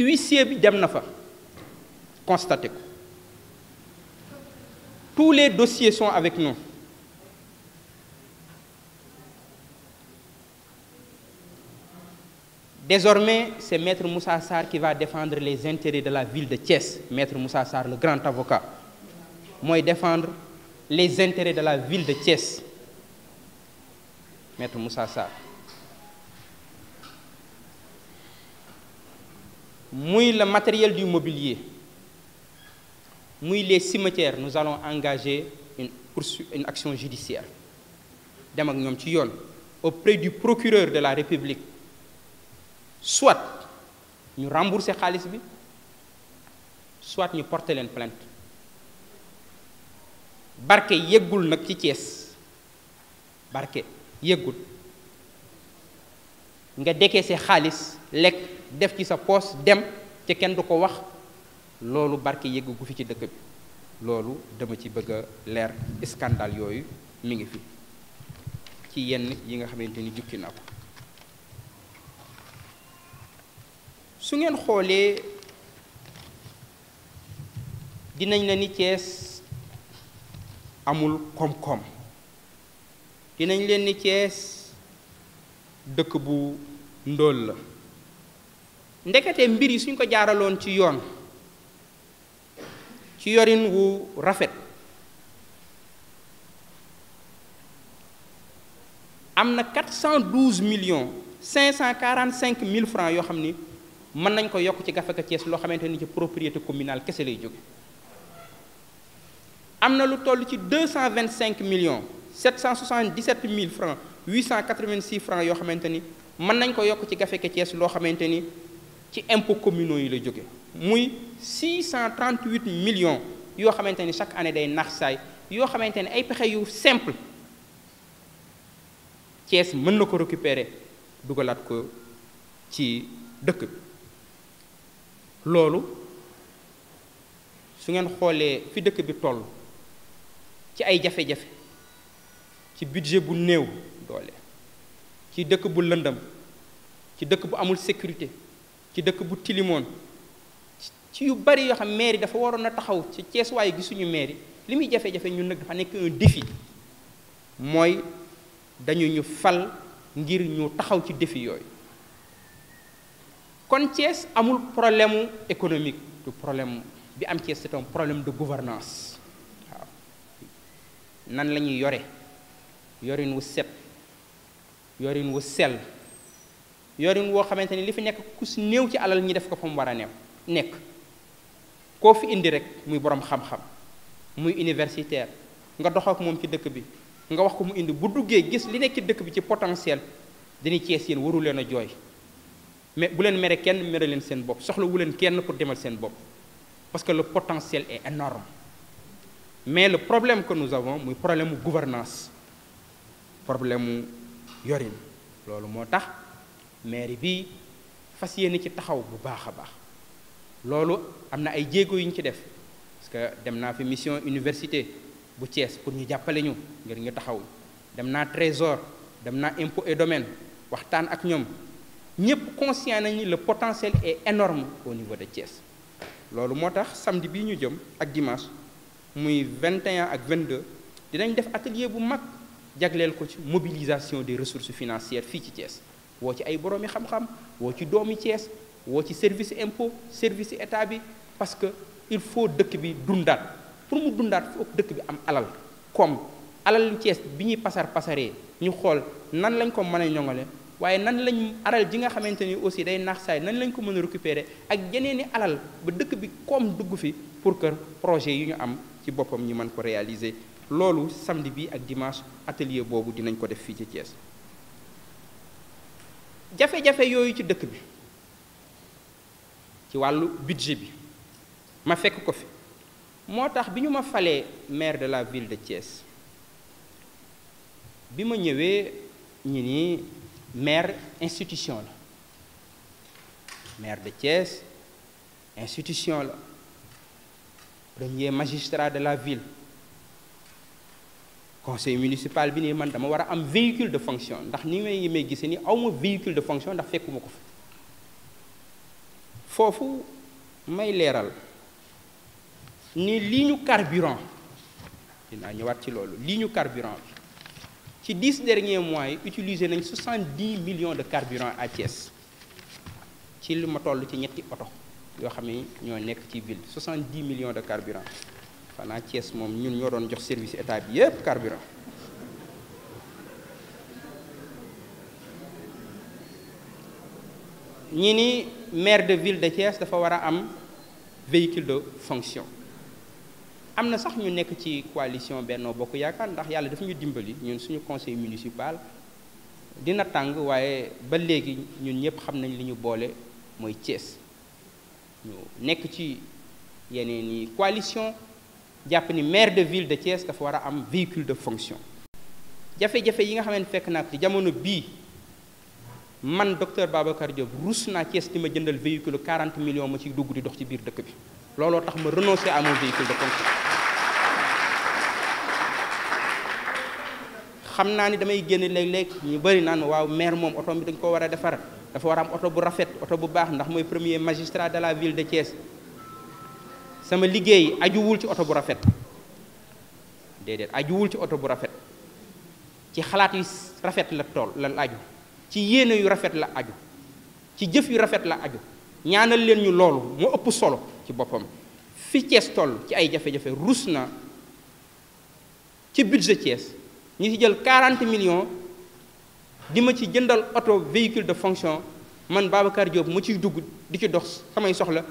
huissier bi dem na fa constaté ko tous les dossiers sont avec nous désormais c'est Maître Moussa Sarr qui va défendre les intérêts de la ville de Thiès Maître Moussa Sarr le grand avocat mooy défendre les intérêts de la ville de Thiès Maître Moussa Sarr muy le matériel du mobilier muy les cimetières nous allons engager une action judiciaire dem ak ñoom ci yoon auprès du procureur de la République soit ñu rembourser xaalis bi soit ñu porter leen plainte barke yeggul nag ci Thiès barke yeggul nga décaisser xaalis lekk def ci sa poos dem te kenn du ko wax loolu barke yeggu gu fi ci dëkk bi loolu dama ci bëgg a leer scandale yooyu mi ngi fi ci yenn yi nga xamante ni jukki na ko su ngeen xoolee dinañ la ni Thiès amul koom-koom dinañ leen ni Thiès dëkk bu ndóol la ndekete mbir yi suñ ko jaaraloon ci yoon ci yorin wu rafet am na 412 545 000 francs yoo xam ni mën nañ ko yokk ci gafaka Thiès loo xamante ni ci propriété communale kese lay jóge am na lu toll ci 225 777 000 francs 886 francs yoo xamante ni mën nañ ko yokk ci gafaka Thiès loo xamante ni ci impôts communaux yi lay jóge muy 638 millions yoo xamante ni chaque année day nax saay yoo xamante ni ay pexe yu simple Thiès mën na ko récupérer dugalaat ko ci dëkk bi loolu su ngeen xoolee fi dëkk bi toll ci ay jafe-jafe ci budget bu néew doole ci dëkk bu lëndëm ci dëkk bu amul sécurité ci dëkk bu tilimoon ci yu bari yoo xam mairie dafa waroon a taxaw ci Thiès waaye gisuñu mairie li muy jafe-jafe ñun nag dafa nekk un défi mooy dañu ñu fal ngir ñu taxaw ci défi yooyu kon Thiès amul problème économique du problème bi am Thiès c'est un problème de gouvernance waaw nan la ñuy yore yorin wu set yorin wu sell yorin woo xamante ni li fi nekk ku si néew ci alal ñi def ko fa mu war a neew nekk koo fi indi rek muy borom xam-xam muy universitaire nga dox ak moom ci dëkk bi nga wax ko mu indi bu duggee gis li nekk ci dëkk bi ci potentiel dañuy Thiès yéen waru leen a jooy mais bu leen mere kenn mere leen seen bopp soxla wu leen kenn pour demal seen bopp parce que le potentiel est énorme mais le problème que nous avons muy problème mu gouvernance problème mu yorin loolu moo tax mairie bi fas yéene ci taxaw bu baax a baax loolu am na ay jéego yu ñu ci def parce que dem naa fi mission université bu Thiès pour ñu jàppale ñu ngir ñu taxaw dem naa trésor dem naa impôt et domaine waxtaan ak ñoom ñëpp conscient nañ ni le potentiel est énorme au niveau de Thiès loolu moo tax samedi bii ñu jëm ak dimanche muy 21 ak 22 dinañ def atelier bu mag jagleel ko ci mobilisation des ressources financières fii ci Thiès woo ci ay boroomi xam-xam woo ci doomi Thiès woo ci service impôt service état bi parce que il faut dëkk bi dundaat pour mu dundaat foog dëkk bi am alal comme alal Thiès bi ñuy pasaree ñu xool nan lañ ko mën a ñoŋale waaye nan lañ alal ji nga xamante ni aussi day naax saay nan lañ ko mën a récupérer ak yeneeni alal ba dëkk bi comme dugg fi pour que projet yi ñu am ci boppam ñu mën ko réaliser loolu samedi bi ak dimanche atelier boobu dinañ ko def fii ci Thiès jafe-jafe yooyu ci dëkk bi ci wàllu budget bi ma fekk ko fi moo tax bi ñu ma falee maire de la ville de Thiès bi ma ñëwee ñi ni maire institution la maire de Thiès institution la premier magistrat de la ville conseil municipal bi nii man dama war a am véhicule de fonction ndax ni may gisee ni awma véhicule de fonction ndax fekkuma ko fi foofu may leeral ni ligne carburant dinaa ñëwaat ci loolu ligne carburant bi ci 10 derniers mois yi utilisé nañ 70 millions de carburant à Thiès ci li ma toll ci ñetti oto yoo xam ne ñoo nekk ci ville 70 millions de carburant xanaa Thiès moom ñun ñoo doon jox service état bi yépp carburant ñi ni maire de ville de Thiès dafa war a am véhicule de fonction am na sax ñu nekk ci coalition Benno Bokk Yaakaar ndax yàlla dafa ñu dimbali ñun suñu conseil municipal dina tàng waaye ba léegi ñun ñëpp xam nañ li ñu boole mooy Thiès ñu nekk ci yeneen i coalition jàpp ni maire de ville de Thiès dafa war a am véhicule de fonction jafe-jafe yi nga xamante fekk naa ci jamono bii man docteur Babacar Diop rus naa Thiès di ma jëndal véhicule 40 millions ma ciy dugg di dox ci biir dëkk bi looloo tax ma renoncer à mon véhicule de fonction xam naa ni damay génn léeg-léeg ñu bëri naan waaw maire moom oto bi dañ ko war a defar dafa war a am oto bu rafet oto bu baax ndax mooy premier magistrat de la ville de Thiès sama liggéey ajuwul ci oto bu rafet déedéet ajuwul ci oto bu rafet ci xalaat yu rafet la tool la aju ci yéene yu rafet la aju ci jëf yu rafet la aju ñaanal leen ñu loolu moo ëpp solo ci boppam fi Thiès toll ci ay jafe-jafe rus na ci budget Thiès ñi ci jël 40 millions di ma ci jëndal oto véhicule de fonction man Babacar Diop mu ciy dugg di ci dox samay soxla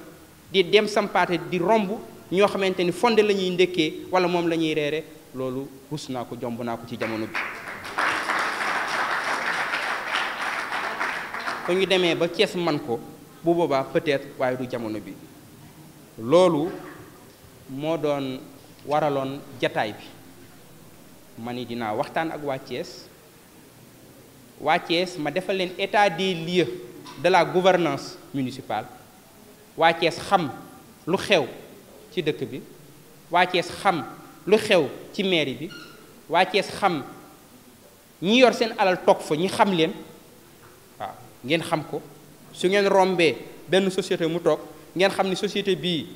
di dem sampaate di romb ñoo xamante ni fonde la ñuy ndekkee wala moom la ñuy reere loolu rus naa ko jomb naa ko ci jamono bi ko ñu demee ba Thiès man ko bu boobaa peut-être waaye du jamono bi loolu moo doon waraloon jataay bi ma ni dinaa waxtaan ak waa Thiès ma defal leen état des lieux de la gouvernance municipale waa Thiès xam lu xew ci dëkk bi waa Thiès xam lu xew ci mairie bi waa Thiès xam ñi yor seen alal toog fa ñi xam leen waaw ngeen xam ko su ngeen rombee benn société mu toog ngeen xam ni société bii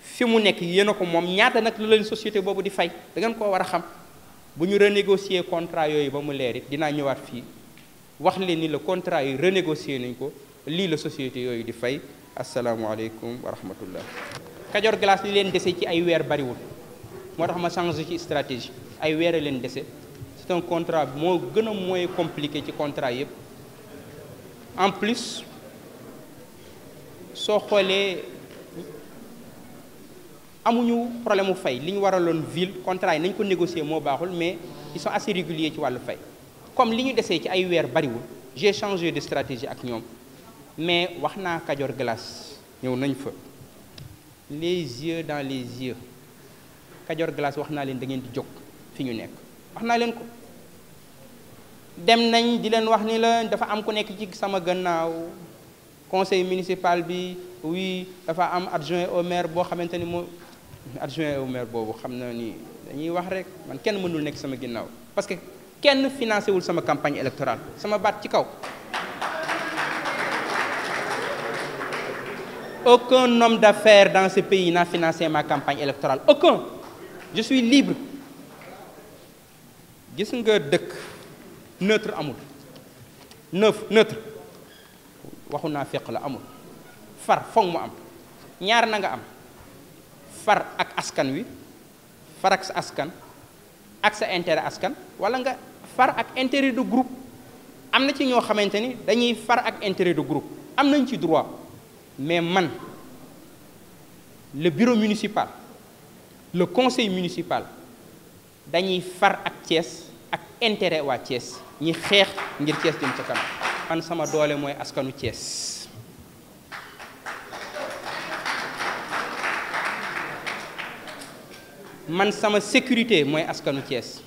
fi mu nekk yéen a ko moom ñaata nag lu leen société boobu di fay da ngeen koo war a xam bu ñu renégocier contrat yooyu ba mu leer it dinaa ñëwaat fii wax leen ni le contrat yi renégocier nañ ko lii la société yooyu di fay asalaamualeykum wa rahmatullah Kajoor Glace li leen dese ci ay weer bariwul moo tax ma changé ci stratégie ay weer a leen dese c'est un contrat moo gën a mooy compliqué ci contrat yëpp en plus soo xoolee amuñu problème mu fay li ñu waraloon ville contrat yi nañ ko négocier moo baaxul, mais ils sont assez réguliers ci wàllu fay. Comme li ñu desee ci ay weer bariwul, j'ai changé de stratégie ak ñoom, mais wax naa Kajoor Glace ñëw nañ fa les yeux dans les yeux. Kajoor Glace wax naa leen da ngeen di jóg fi ñu nekk, wax naa leen ko. Dem nañ di leen wax ni la dafa am ku nekk ci sama gannaaw conseil municipal bi, oui dafa am adjoint au maire boo xamante ni moo adjoint au maire boobu xam na ni dañuy wax rek, man kenn mënul nekk sama ginnaaw parce que kenn financé wul sama campagne électorale, sama baat ci kaw. Aucun homme d'affaires dans ce pays n'a financé ma campagne électorale, aucun. Je suis libre. Gis nga dëkk neutre amul, neutre waxu naa fekk la amul, far foog mu am, ñaar na nga am, far ak askan wi, far ak sa askan ak sa intérêt askan, wala nga far ak intérêt de groupe. Am na ci ñoo xamante ni dañuy far ak intérêt de groupe, am nañ ci droit, mais man le bureau municipal, le conseil municipal dañuy far ak Thiès ak intérêt waa Thiès, ñi xeex ngir Thiès jëm ca kanam. Man sama doole mooy askanu Thiès. Man sama sécurité mooy askanu Thiès.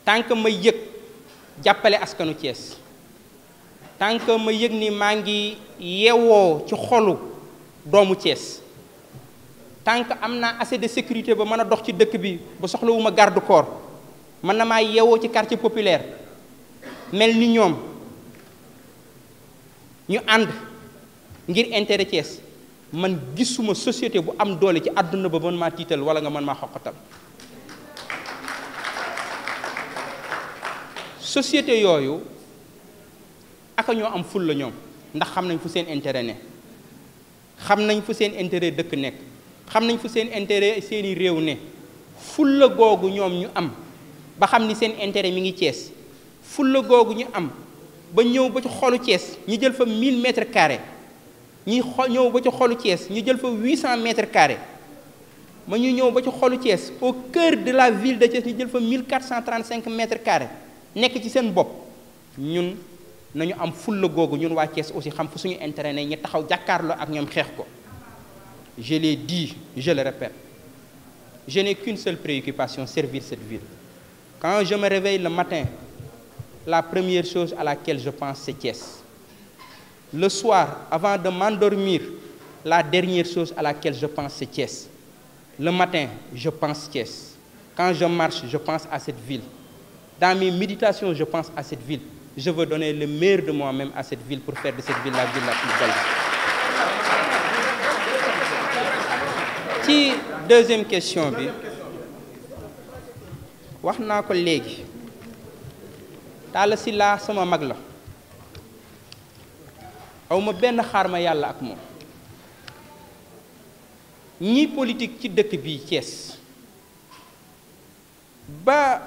Tant que ma yëg jàppale askanu Thiès, tant que ma yëg ni maa ngi yeewoo ci xolu doomu Thiès, tant que am naa assez de sécurité ba mën a dox ci dëkk bi ba soxlawuma garde corps, mën na maa yeewoo ci quartier populaire mel ni ñoom ñu ànd ngir intérêt Thiès, man gisuma société bu am doole ci àdduna ba mën maa tiital wala nga mën maa xoqatal. Société yooyu aka ñoo am ful la ñoom, ndax xam nañ fu seen intérêt ne, xam nañ fu seen intérêt dëkk nekk, xam nañ fu seen intérêt seeni réew ne. Ful la googu ñoom ñu am ba xam ni seen intérêt mi ngi Thiès, ful la googu ñu am ba ñëw ba ci xolu Thiès ñu jël fa 1000 mètres carrés, ñëw ba ci xolu Thiès ñu jël fa 800 mètres carrés, ma ñu ñëw ba ci xolu Thiès au cœur de la ville de Thiès ñu jël fa 1435 mètres carrés nekk ci seen bopp. Ñun nañu am fulla googu ñun waa Thiès aussi xam fu suñu intérêt ne ñu taxaw jàkkaarloo ak ñoom xeex ko. Je l'ai dit, je le répète, je n'ai qu'une seule préoccupation, servir cette ville. Quand je me réveille le matin, la première chose à laquelle je pense, c'est Thiès. Le soir, avant de m'endormir, la dernière chose à laquelle je pense, c'est Thiès. Le matin, je pense Thiès. Quand je marche, je pense à cette ville. Dans mes méditations, je pense à cette ville. Je veux donner le meilleur de moi-même à cette ville pour faire de cette ville la plus belle. Ci deuxième question bi wax naa ko léegi, Talla Sylla sama mag la, awma benn xaar ma yàlla ak moom. ñi politique ci dëkk bi Thiès ba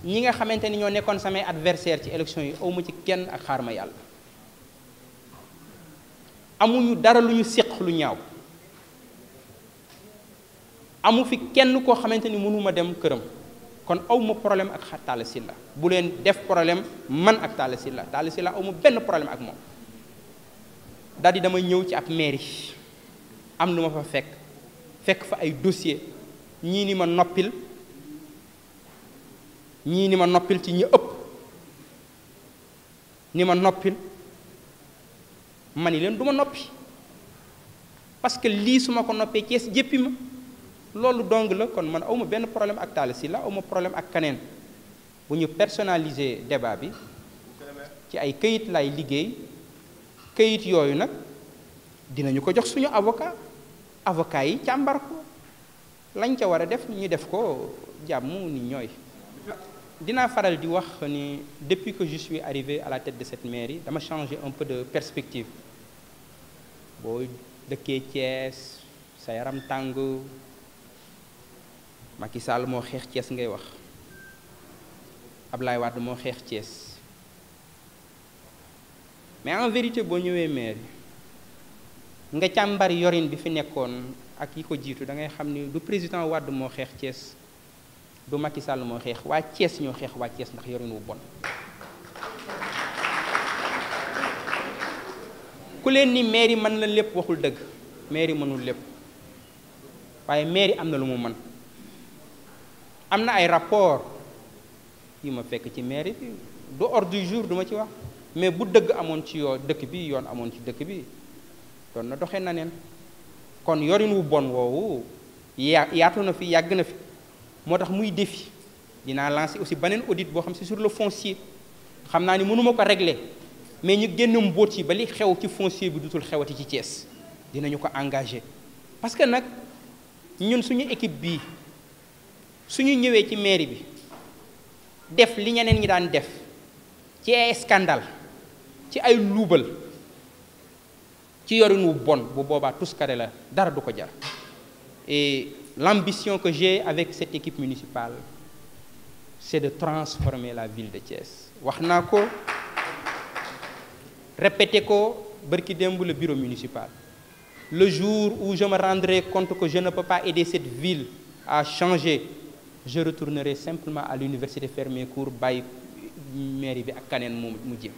ñi nga xamante ni ñoo nekkoon samay adversaire ci élection yi, awma ci kenn ak xaar ma yàlla. amuñu dara lu ñu séq lu ñaaw, amu fi kenn koo xamante ni mënuma dem këram, kon awma problème ak Talla Sylla. bu leen def problème man ak Talla Sylla. Talla Sylla awma benn problème ak moom. daal di dama ñëw ci ab mairie am lu ma fa fekk fa ay dossier, ñii ni ma noppil, ñii ni ma noppil ci ñi ëpp ni ma noppil, ma ni leen du ma noppi parce que lii su ma ko noppee Thiès jéppi ma. loolu dong la, kon man awma benn problème ak Talla Sylla, awma problème ak keneen. bu ñu personnaliser débat bi ci ay këyit lay liggéey, këyit yooyu nag dinañu ko jox suñu avocat yi càmbar ko, lañ ca war a def ñu def ko jàmm ni ñooy. dinaa faral di wax ni depuis que je suis arrivé à la tête de cette mairie dama changer un peu de perspective. boo dëkkee Thiès sa yaram tàng, Macky Sall moo xeex Thiès ngay wax, Ablaye Wade moo xeex Thiès, mais en vérité boo ñëwee mairie nga càmbar yorin bi fi nekkoon ak yi ko jiitu da ngay xam ni du président Wade moo xeex Thiès du Macky Sall moo xeex waa Thiès ñoo xeex waa Thiès ndax yorin wu bon. ku leen ni mairie mën na lépp waxul dëgg mairie mënul lépp waaye mairie am na lu mu mën. am na ay rapport yu ma fekk ci mairie bi du ordre du jour duma ci wax mais bu dëgg amoon ci yoo dëkk bi yoon amoon ci dëkk bi doon na doxee na neen kon yorin wu bon woowu yaatu na fi yàgg na fi moo tax muy défi dinaa lancer aussi beneen audit boo xam si sur le foncier xam naa ni mënuma ko régler mais ñu génn mbóot yi ba li xew ci foncier bi dutul xewati ci Thiès dinañu ko engagé parce que nag ñun suñu équipe bii suñu ñëwee ci mairie bi def li ñeneen ñi daan def ci ay scandale ci ay luubal ci yorin wu bon bu boobaa tuskare la dara du ko jar et l'ambition que j'ai avec cette équipe municipale c'est de transformer la ville de Thiès wax naa ko répété ko bërki démb le bureau municipal le jour où je me rendrai compte que je ne peux pas aider cette ville à changer je retournerai simplement à l'université faire mes cours bàyyi mairie bi ak kaneen mu jëm